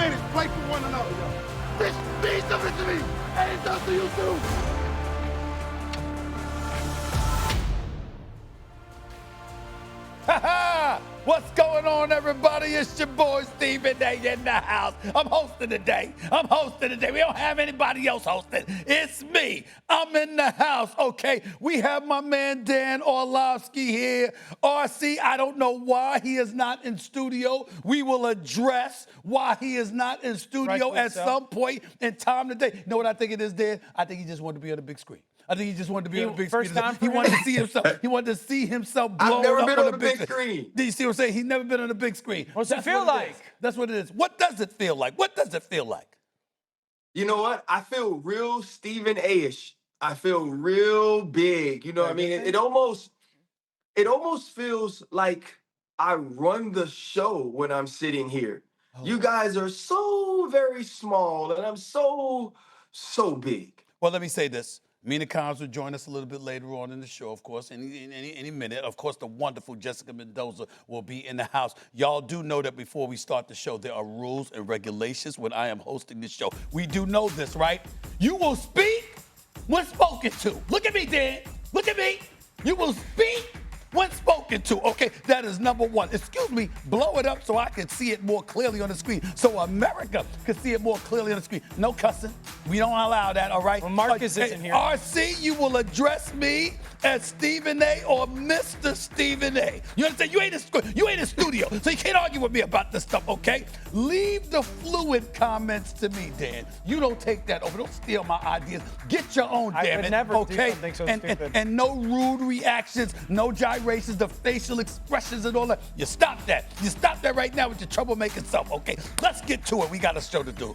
advantage. Play for one another, yo. This means something to me, and it does to you too. What's going on, everybody? It's your boy Stephen A in the house. I'm hosting today. We don't have anybody else hosting. It's me. I'm in the house, okay? We have my man Dan Orlovsky here. RC, I don't know why he is not in studio. We will address why he is not in studio at some point in time today. You know what I think it is, Dan? I think he just wanted to be on the big screen. I think he just wanted to be on the big screen. He wanted to see himself. He wanted to see himself blown I've never up been on on the the big screen. Do you see what I'm saying? He's never been on the big screen. What's it feel like? That's what it is. What does it feel like? What does it feel like? You know what? I feel real Stephen A-ish. I feel real big. You know what I mean? It almost feels like I run the show when I'm sitting here. Oh. You guys are so very small, and I'm so big. Well, let me say this. Mina Kimes will join us a little bit later on in the show, of course, any minute. Of course, the wonderful Jessica Mendoza will be in the house. Y'all do know that before we start the show, there are rules and regulations when I am hosting this show. We do know this, right? You will speak when spoken to. Look at me, Dan. Look at me. You will speak when spoken to. Okay, that is number one. Excuse me, blow it up so I can see it more clearly on the screen, so America can see it more clearly on the screen. No cussing. We don't allow that, all right? Well, Marcus isn't here. RC, you will address me as Stephen A or Mr. Stephen A. You understand? You ain't in studio, so you can't argue with me about this stuff, okay? Leave the fluid comments to me, Dan. You don't take that over. Don't steal my ideas. Get your own, damn it. I would never do something so stupid. And no rude reactions, no gyrations, the facial expressions and all that. You stop that. You stop that right now with your troublemaking self, okay? Let's get to it. We got a show to do.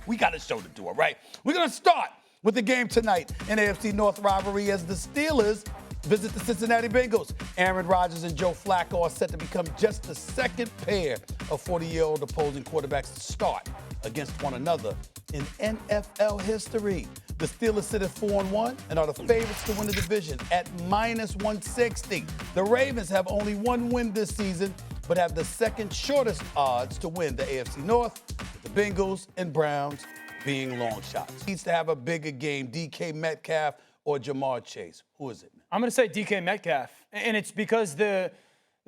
All right? We're going to start with the game tonight in AFC North rivalry as the Steelers visit the Cincinnati Bengals. Aaron Rodgers and Joe Flacco are set to become just the second pair of 40-year-old opposing quarterbacks to start against one another in NFL history. The Steelers sit at 4-1 and are the favorites to win the division at -160. The Ravens have only one win this season, but have the second shortest odds to win the AFC North, with the Bengals and Browns being long shots. Needs to have a bigger game, DK Metcalf or Jamar Chase. Who is it, man? I'm going to say DK Metcalf, and it's because the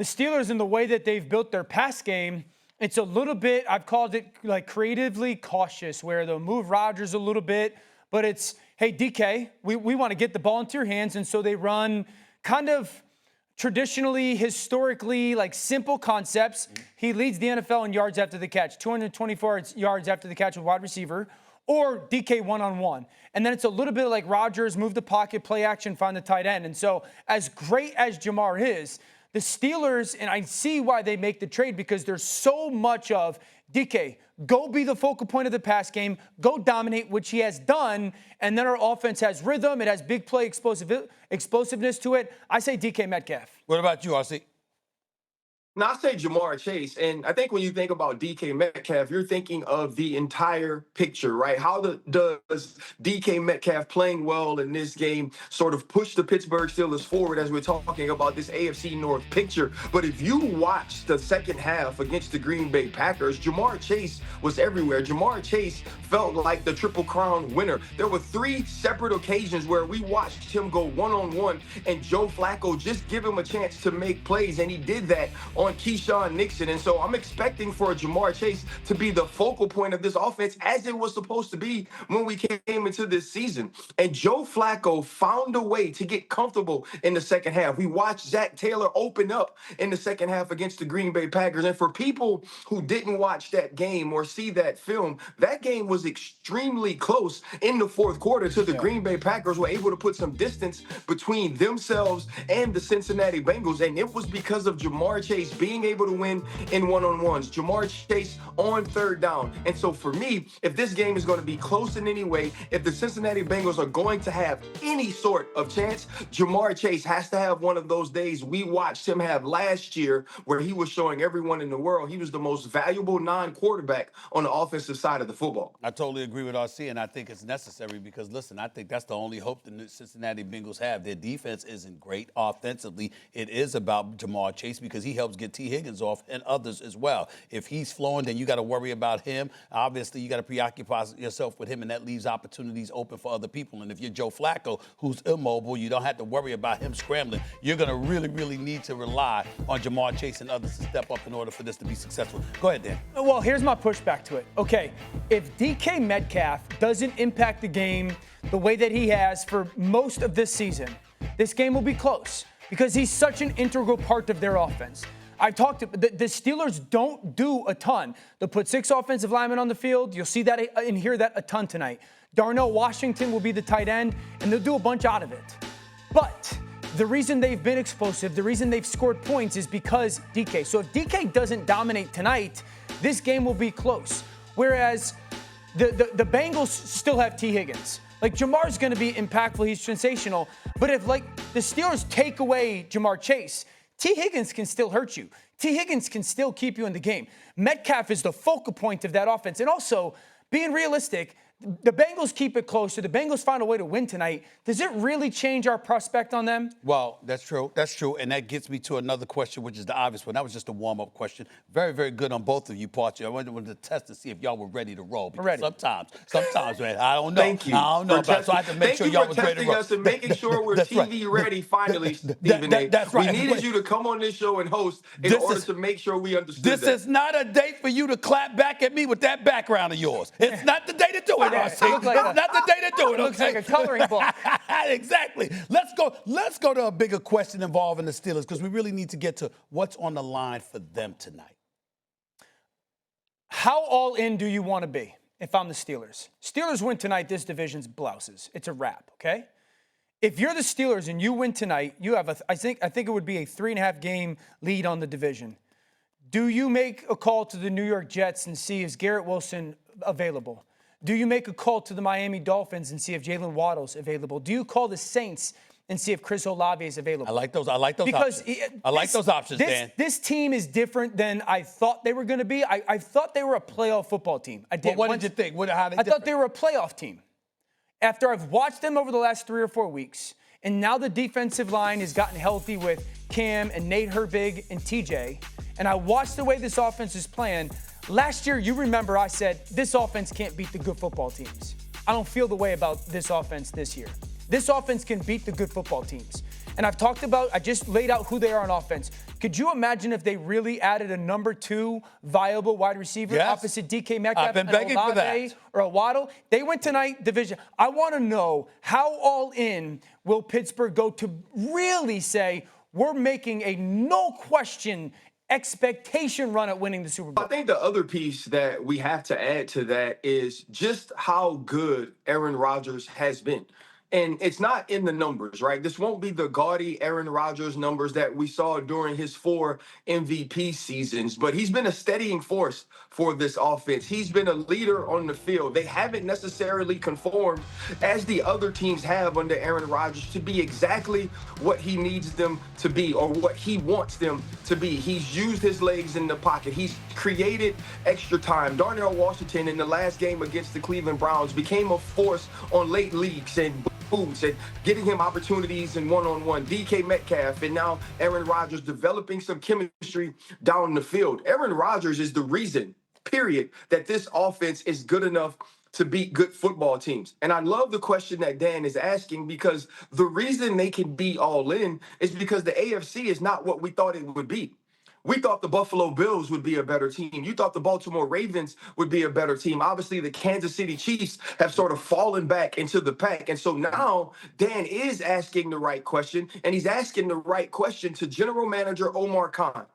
Steelers, in the way that they've built their pass game, it's a little bit, I've called it like creatively cautious, where they'll move Rodgers a little bit, but it's, hey, DK, we want to get the ball into your hands, and so they run kind of traditionally, historically, like simple concepts. He leads the NFL in yards after the catch, 224 yards after the catch with wide receiver, or DK one-on-one. And then it's a little bit like Rodgers, move the pocket, play action, find the tight end. And so as great as Jamar is, the Steelers, and I see why they make the trade, because there's so much of DK, go be the focal point of the pass game, go dominate, which he has done, and then our offense has rhythm, it has big play explosiveness to it. I say DK Metcalf. What about you, RC? Now, I say Jamar Chase, and I think when you think about DK Metcalf, you're thinking of the entire picture, right? How does DK Metcalf playing well in this game sort of push the Pittsburgh Steelers forward as we're talking about this AFC North picture? But if you watch the second half against the Green Bay Packers, Jamar Chase was everywhere. Jamar Chase felt like the Triple Crown winner. There were 3 separate occasions where we watched him go one-on-one, and Joe Flacco just give him a chance to make plays, and he did that on Keyshawn Nixon. And so I'm expecting for Jamar Chase to be the focal point of this offense, as it was supposed to be when we came into this season. And Joe Flacco found a way to get comfortable in the second half. We watched Zach Taylor open up in the second half against the Green Bay Packers. And for people who didn't watch that game or see that film, that game was extremely close in the fourth quarter to the Green Bay Packers were able to put some distance between themselves and the Cincinnati Bengals. And it was because of Jamar Chase being able to win in one-on-ones. Jamar Chase on third down. And so for me, if this game is going to be close in any way, if the Cincinnati Bengals are going to have any sort of chance, Jamar Chase has to have one of those days we watched him have last year, where he was showing everyone in the world he was the most valuable non-quarterback on the offensive side of the football. I totally agree with RC, and I think it's necessary because, listen, I think that's the only hope the Cincinnati Bengals have. Their defense isn't great offensively. It is about Jamar Chase because he helps get get T. Higgins off and others as well. If he's flowing, then you got to worry about him. Obviously, you got to preoccupy yourself with him, and that leaves opportunities open for other people. And if you're Joe Flacco, who's immobile, you don't have to worry about him scrambling. You're going to really, really need to rely on Jamar Chase and others to step up in order for this to be successful. Go ahead, Dan. Well, here's my pushback to it. Okay, if DK Metcalf doesn't impact the game the way that he has for most of this season, this game will be close because he's such an integral part of their offense. I talked to the Steelers don't do a ton. They'll put 6 offensive linemen on the field. You'll see that and hear that a ton tonight. Darnell Washington will be the tight end, and they'll do a bunch out of it. But the reason they've been explosive, the reason they've scored points is because DK. So if DK doesn't dominate tonight, this game will be close. Whereas the Bengals still have T. Higgins. Like, Jamar's going to be impactful. He's sensational. But if, like, the Steelers take away Jamar Chase, T. Higgins can still hurt you. T. Higgins can still keep you in the game. Metcalf is the focal point of that offense. And also, being realistic, the Bengals keep it close. So the Bengals find a way to win tonight. Does it really change our prospect on them? Well, that's true. That's true. And that gets me to another question, which is the obvious one. That was just a warm-up question. Very, very good on both of you, Parcher. I wanted to test to see if y'all were ready to roll. Because ready. Sometimes, man, I don't know. Thank you. I don't know about it. So I had to make sure y'all was ready to roll. Thank you for testing us and making sure we're TV ready finally, Stephen A. That's right. We needed you to come on this show and host in order to make sure we understood This is not a day for you to clap back at me with that background of yours. It's not the day to do it, RC. It's not the day to do it. Looks like a coloring book. Exactly. Let's go to a bigger question involving the Steelers because we really need to get to what's on the line for them tonight. How all in do you want to be if I'm the Steelers? Steelers win tonight, this division's blouses. It's a wrap, okay? If you're the Steelers and you win tonight, you have I think it would be a 3.5 game lead on the division. Do you make a call to the New York Jets and see is Garrett Wilson available? Do you make a call to the Miami Dolphins and see if Jalen Waddle's available? Do you call the Saints and see if Chris Olave is available? I like those because options. I like those options, Dan. This team is different than I thought they were going to be. I thought they were a playoff football team. I did. What did you think? I thought they were a playoff team. After I've watched them over the last 3 or 4 weeks, and now the defensive line has gotten healthy with Cam and Nate Herbig and TJ, and I watched the way this offense is playing. Last year, you remember I said, this offense can't beat the good football teams. I don't feel the way about this offense this year. This offense can beat the good football teams. And I just laid out who they are on offense. Could you imagine if they really added a number 2 viable wide receiver opposite DK Metcalf? I've been begging for that. Or a Waddle? They went tonight, division. I want to know how all in will Pittsburgh go to really say, we're making a no question expectation run at winning the Super Bowl. I think the other piece that we have to add to that is just how good Aaron Rodgers has been. And it's not in the numbers, right? This won't be the gaudy Aaron Rodgers numbers that we saw during his 4 MVP seasons, but he's been a steadying force for this offense. He's been a leader on the field. They haven't necessarily conformed, as the other teams have under Aaron Rodgers, to be exactly what he needs them to be or what he wants them to be. He's used his legs in the pocket. He's created extra time. Darnell Washington in the last game against the Cleveland Browns became a force on late leaks and boots and getting him opportunities in one-on-one. DK Metcalf and now Aaron Rodgers developing some chemistry down the field. Aaron Rodgers is the reason, period, that this offense is good enough to beat good football teams. And I love the question that Dan is asking because the reason they can be all in is because the AFC is not what we thought it would be. We thought the Buffalo Bills would be a better team. You thought the Baltimore Ravens would be a better team. Obviously, the Kansas City Chiefs have sort of fallen back into the pack. And so now Dan is asking the right question, and he's asking the right question to General Manager Omar Khan.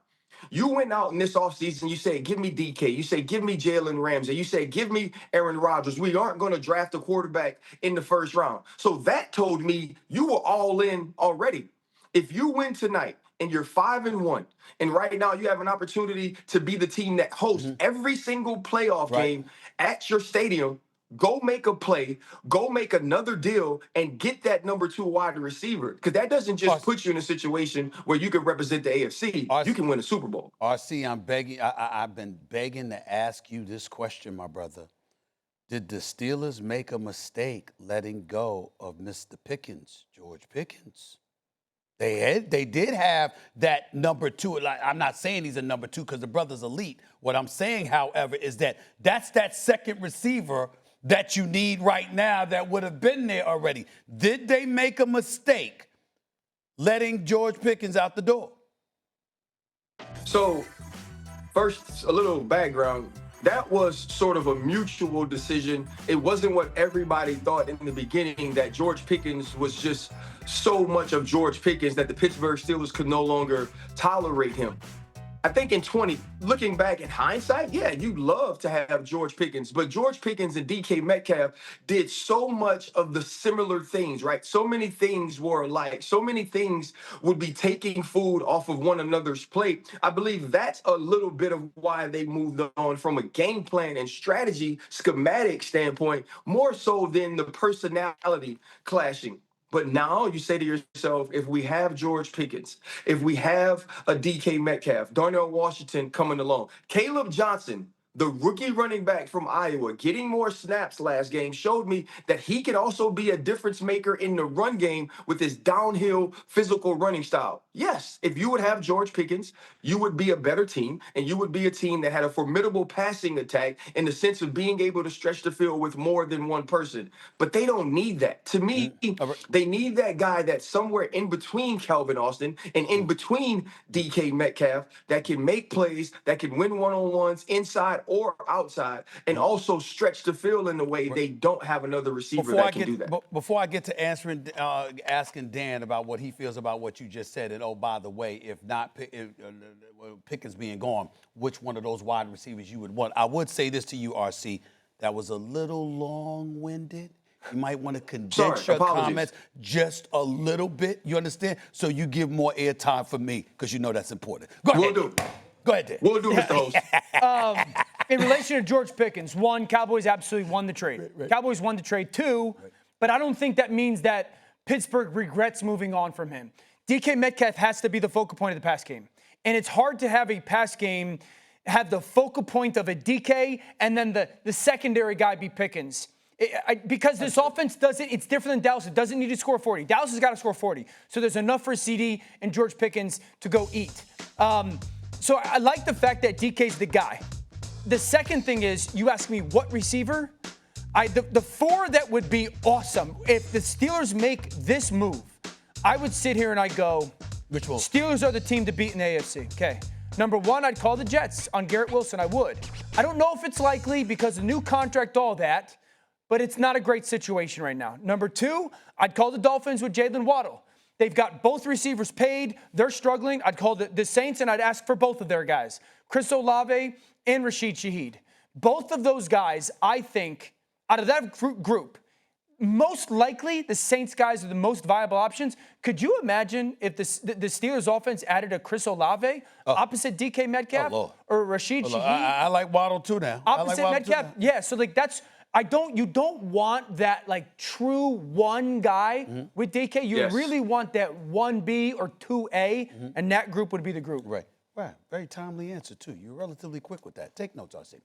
You went out in this offseason, you say, give me DK. You say, give me Jalen Ramsey. You say, give me Aaron Rodgers. We aren't going to draft a quarterback in the first round. So that told me you were all in already. If you win tonight, and you're 5-1, and right now you have an opportunity to be the team that hosts every single playoff game at your stadium, go make a play, go make another deal, and get that number 2 wide receiver. Because that doesn't just put you in a situation where you can represent the AFC. You can win a Super Bowl. RC, I've been begging to ask you this question, my brother. Did the Steelers make a mistake letting go of Mr. Pickens, George Pickens? They did have that number two. Like, I'm not saying he's a number two because the brother's elite. What I'm saying, however, is that's that second receiver that you need right now that would have been there already. Did they make a mistake letting George Pickens out the door? So, first, a little background. That was sort of a mutual decision. It wasn't what everybody thought in the beginning, that George Pickens was just so much of George Pickens that the Pittsburgh Steelers could no longer tolerate him. I think looking back in hindsight, yeah, you'd love to have George Pickens, but George Pickens and DK Metcalf did so much of the similar things, right? So many things were alike. So many things would be taking food off of one another's plate. I believe that's a little bit of why they moved on from a game plan and strategy schematic standpoint, more so than the personality clashing. But now you say to yourself, if we have George Pickens, if we have a DK Metcalf, Darnell Washington coming along, Caleb Johnson, the rookie running back from Iowa, getting more snaps last game, showed me that he can also be a difference maker in the run game with his downhill physical running style. Yes, if you would have George Pickens, you would be a better team, and you would be a team that had a formidable passing attack in the sense of being able to stretch the field with more than one person. But they don't need that. To me, they need that guy that's somewhere in between Calvin Austin and in between DK Metcalf that can make plays, that can win one-on-ones inside or outside, and also stretch the field in a way they don't have another receiver that can do that. Before I get to asking Dan about what he feels about what you just said, and oh, by the way, if Pickens being gone, which one of those wide receivers you would want? I would say this to you, RC, that was a little long-winded. You might want to condense your comments just a little bit. You understand? So you give more airtime for me, because you know that's important. Go ahead. We'll do. Go ahead, Dan. We'll do, Mr. Host. In relation to George Pickens, one, Cowboys absolutely won the trade. Right. Cowboys won the trade, two, but I don't think that means that Pittsburgh regrets moving on from him. DK Metcalf has to be the focal point of the pass game. And it's hard to have a pass game have the focal point of a DK and then the secondary guy be Pickens. Because this offense it's different than Dallas. It doesn't need to score 40. Dallas has got to score 40. So there's enough for CD and George Pickens to go eat. So I like the fact that DK's the guy. The second thing is, you ask me what receiver? The four that would be awesome, if the Steelers make this move, I would sit here and I'd go, which one? Steelers are the team to beat in the AFC. Okay. Number one, I'd call the Jets on Garrett Wilson. I would. I don't know if it's likely because of new contract, all that, but it's not a great situation right now. Number two, I'd call the Dolphins with Jalen Waddle. They've got both receivers paid. They're struggling. I'd call the Saints, and I'd ask for both of their guys, Chris Olave and Rashid Shaheed. Both of those guys, I think, out of that group, most likely the Saints guys are the most viable options. Could you imagine if the Steelers offense added a Chris Olave opposite DK Metcalf or Rashid Shaheed? I like Waddle too now. Opposite Metcalf? Yeah, so like that's – you don't want that like true one guy with DK. You really want that 1B or 2A, and that group would be the group. Right. Very timely answer, too. You're relatively quick with that. Take notes, RC.